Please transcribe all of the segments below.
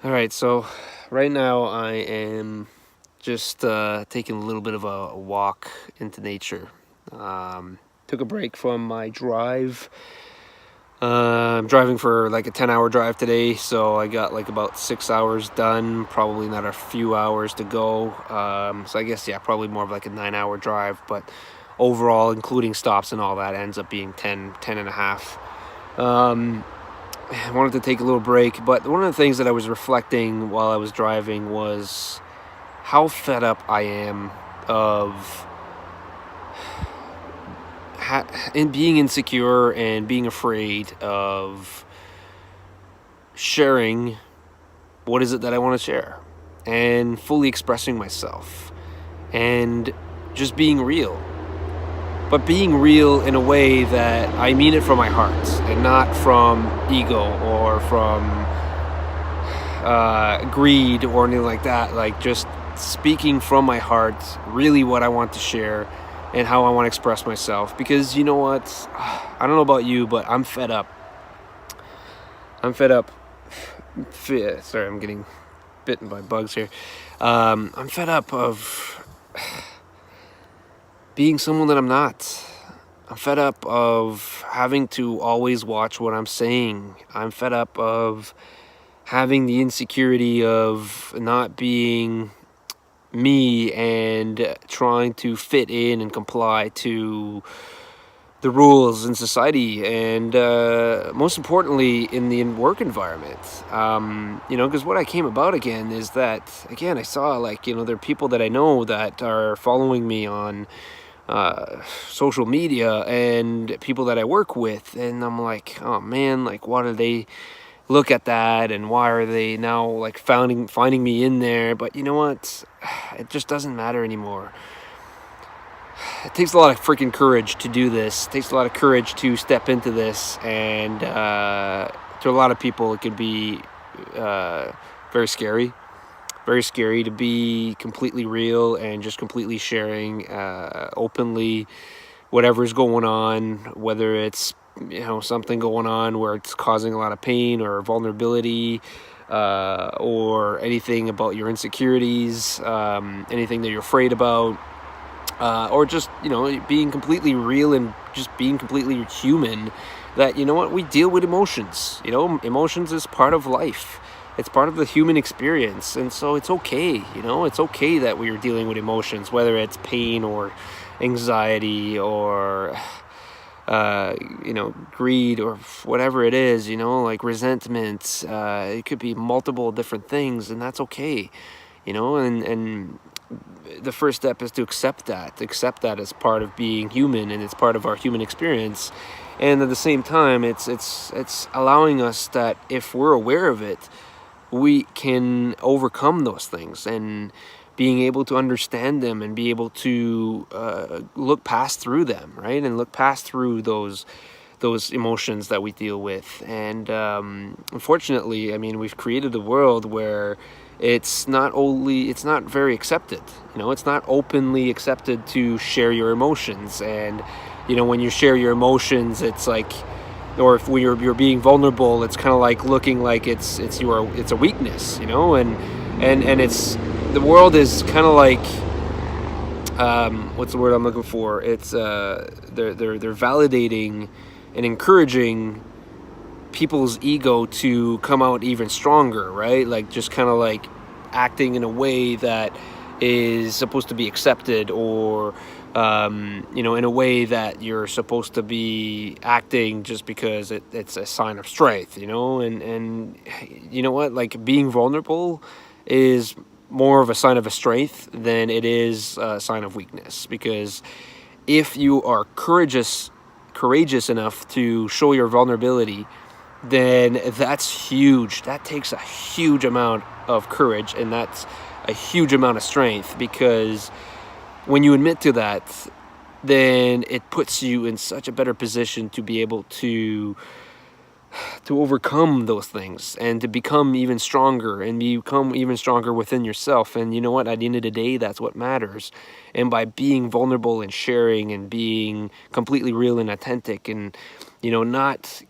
All right, so right now I am just taking a little bit of a walk into nature. Took a break from my drive. I'm driving for like a 10-hour drive today, so I got like about 6 hours done, probably another few hours to go. So I guess, yeah, probably more of like a 9-hour drive, but overall, including stops and all that, ends up being 10 and a half. I wanted to take a little break, but one of the things that I was reflecting while I was driving was how fed up I am of in being insecure and being afraid of sharing what is it that I want to share and fully expressing myself and just being real. But being real in a way that I mean it from my heart and not from ego or from greed or anything like that. Like, just speaking from my heart, really what I want to share and how I want to express myself. Because you know what? I don't know about you, but I'm fed up. I'm fed up. Sorry, I'm getting bitten by bugs here. I'm fed up of being someone that I'm not. I'm fed up of having to always watch what I'm saying. I'm fed up of having the insecurity of not being me and trying to fit in and comply to the rules in society and most importantly in the work environment. Because what I came about again is that, again, I saw, like, there are people that I know that are following me on social media and people that I work with, and I'm like, oh man, like, why do they look at that and why are they now like finding me in there? But you know what? It just doesn't matter anymore. It takes a lot of freaking courage to do this. It takes a lot of courage to step into this, and to a lot of people it can be very scary. Very scary to be completely real and just completely sharing openly whatever's going on, whether it's something going on where it's causing a lot of pain or vulnerability, or anything about your insecurities, anything that you're afraid about, or just being completely real and just being completely human. That, we deal with emotions. Emotions is part of life. It's part of the human experience, and so it's okay. It's okay that we are dealing with emotions, whether it's pain or anxiety or greed or whatever it is. Like resentment. It could be multiple different things, and that's okay. And the first step is to accept that as part of being human, and it's part of our human experience. And at the same time, it's allowing us that if we're aware of it, we can overcome those things, and being able to understand them and be able to look past through them, right? And look past through those emotions that we deal with. And unfortunately, I mean, we've created a world where it's not very accepted. It's not openly accepted to share your emotions. And when you share your emotions, it's like, or if you're being vulnerable, it's kind of like looking like it's a weakness, and it's, the world is kind of like, what's the word I'm looking for? It's they're validating and encouraging people's ego to come out even stronger, right? Like, just kind of like acting in a way that is supposed to be accepted, or in a way that you're supposed to be acting just because it's a sign of strength, and you know what, like, being vulnerable is more of a sign of a strength than it is a sign of weakness. Because if you are courageous enough to show your vulnerability, then that's huge. That takes a huge amount of courage, and that's a huge amount of strength, because when you admit to that, then it puts you in such a better position to be able to overcome those things and to become even stronger and become even stronger within yourself. And you know what? At the end of the day, that's what matters. And by being vulnerable and sharing and being completely real and authentic, and not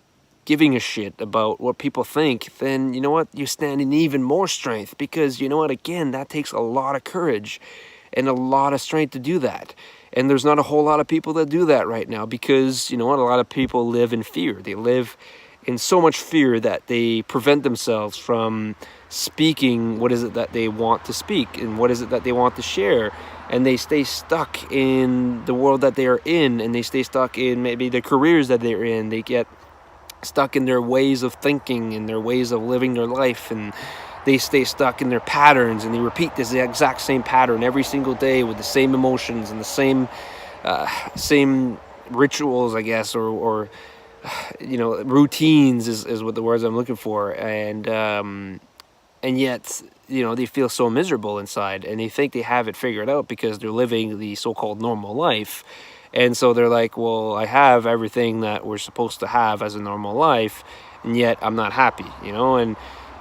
giving a shit about what people think, then you know what, you stand in even more strength, because you know what, again, that takes a lot of courage and a lot of strength to do that. And there's not a whole lot of people that do that right now, because you know what, a lot of people live in fear. They live in so much fear that they prevent themselves from speaking what is it that they want to speak and what is it that they want to share, and they stay stuck in the world that they are in, and they stay stuck in maybe the careers that they're in. They get stuck in their ways of thinking and their ways of living their life, and they stay stuck in their patterns, and they repeat this exact same pattern every single day with the same emotions and the same rituals, I guess, or you know, routines is what the words I'm looking for. And yet, you know, they feel so miserable inside, and they think they have it figured out because they're living the so-called normal life. And so they're like, well, I have everything that we're supposed to have as a normal life, and yet I'm not happy, you know.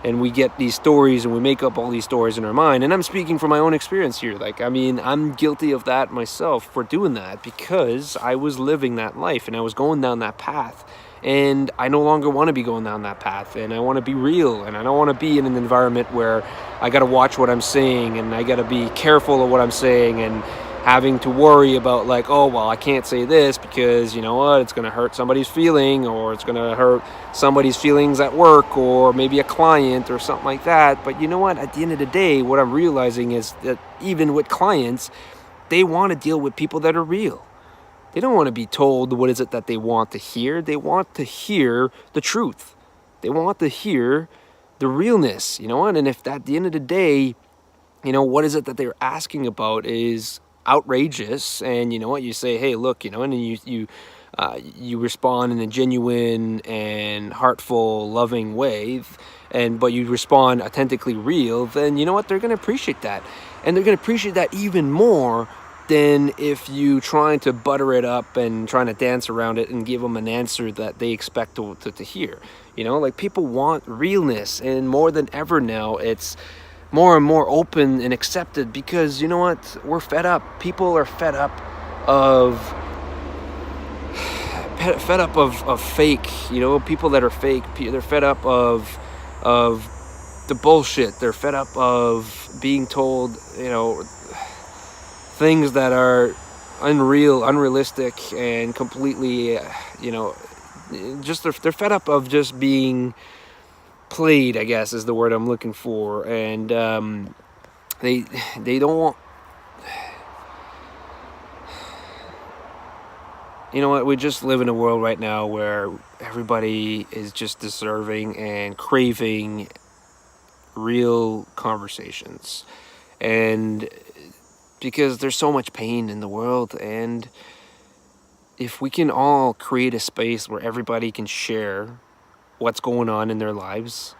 And we get these stories, and we make up all these stories in our mind. And I'm speaking from my own experience here. Like, I mean, I'm guilty of that myself, for doing that, because I was living that life and I was going down that path. And I no longer want to be going down that path, and I want to be real, and I don't want to be in an environment where I got to watch what I'm saying, and I got to be careful of what I'm saying, and having to worry about, like, oh, well, I can't say this because, you know what, it's going to hurt somebody's feeling, or it's going to hurt somebody's feelings at work, or maybe a client or something like that. But you know what, at the end of the day, what I'm realizing is that even with clients, they want to deal with people that are real. They don't want to be told what is it that they want to hear. They want to hear the truth. They want to hear the realness, you know what? And if at the end of the day, you know, what is it that they're asking about is outrageous, and you know what, you say, hey, look, you know, and then you respond in a genuine and heartful, loving way, but you respond authentically real, then you know what, they're going to appreciate that. And they're going to appreciate that even more than if you trying to butter it up and trying to dance around it and give them an answer that they expect to hear. You know, like, people want realness, and more than ever now, it's more and more open and accepted, because you know what, we're fed up. People are fed up of fake, you know, people that are fake. They're fed up of the bullshit. They're fed up of being told, you know, things that are unrealistic, and completely, you know, just they're fed up of just being played, I guess is the word I'm looking for. And they don't want, you know what, we just live in a world right now where everybody is just deserving and craving real conversations. And because there's so much pain in the world, and if we can all create a space where everybody can share what's going on in their lives,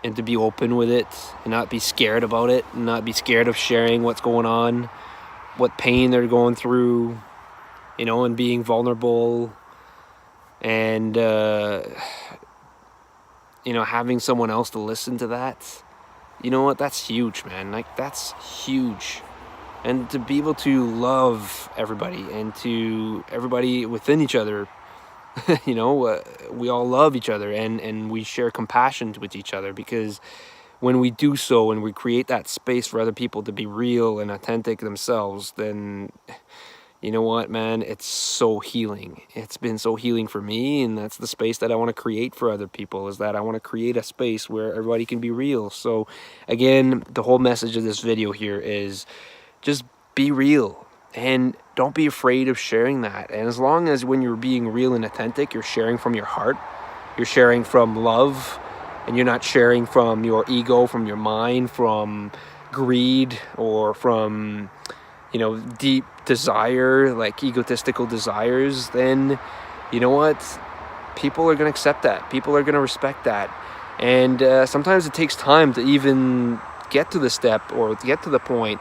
and to be open with it, and not be scared about it, and not be scared of sharing what's going on, what pain they're going through, you know, and being vulnerable, and you know, having someone else to listen to that, you know what, that's huge, man. Like, that's huge. And to be able to love everybody, and to everybody within each other, you know, we all love each other, and we share compassion with each other, because when we do so, and we create that space for other people to be real and authentic themselves, then you know what, man, it's so healing. It's been so healing for me, and that's the space that I want to create for other people, is that I want to create a space where everybody can be real. So again, the whole message of this video here is just be real, and don't be afraid of sharing that. And as long as when you're being real and authentic, you're sharing from your heart, you're sharing from love, and you're not sharing from your ego, from your mind, from greed, or from, you know, deep desire, like egotistical desires, then you know what, people are going to accept that. People are going to respect that. And sometimes it takes time to even get to the step, or get to the point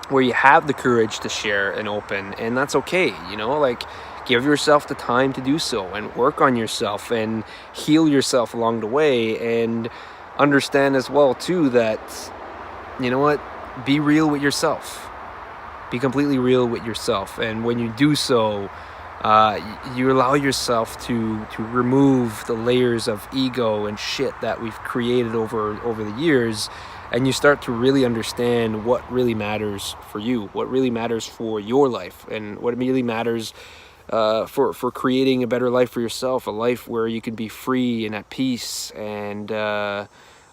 where you have the courage to share and open, and that's okay, you know, like, give yourself the time to do so, and work on yourself, and heal yourself along the way, and understand as well too that, you know what, be real with yourself, be completely real with yourself. And when you do so, You allow yourself to remove the layers of ego and shit that we've created over the years, and you start to really understand what really matters for you, what really matters for your life, and what really matters for creating a better life for yourself, a life where you can be free and at peace, and a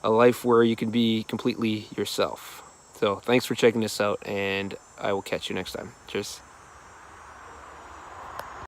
life where you can be completely yourself. So thanks for checking this out, and I will catch you next time. Cheers.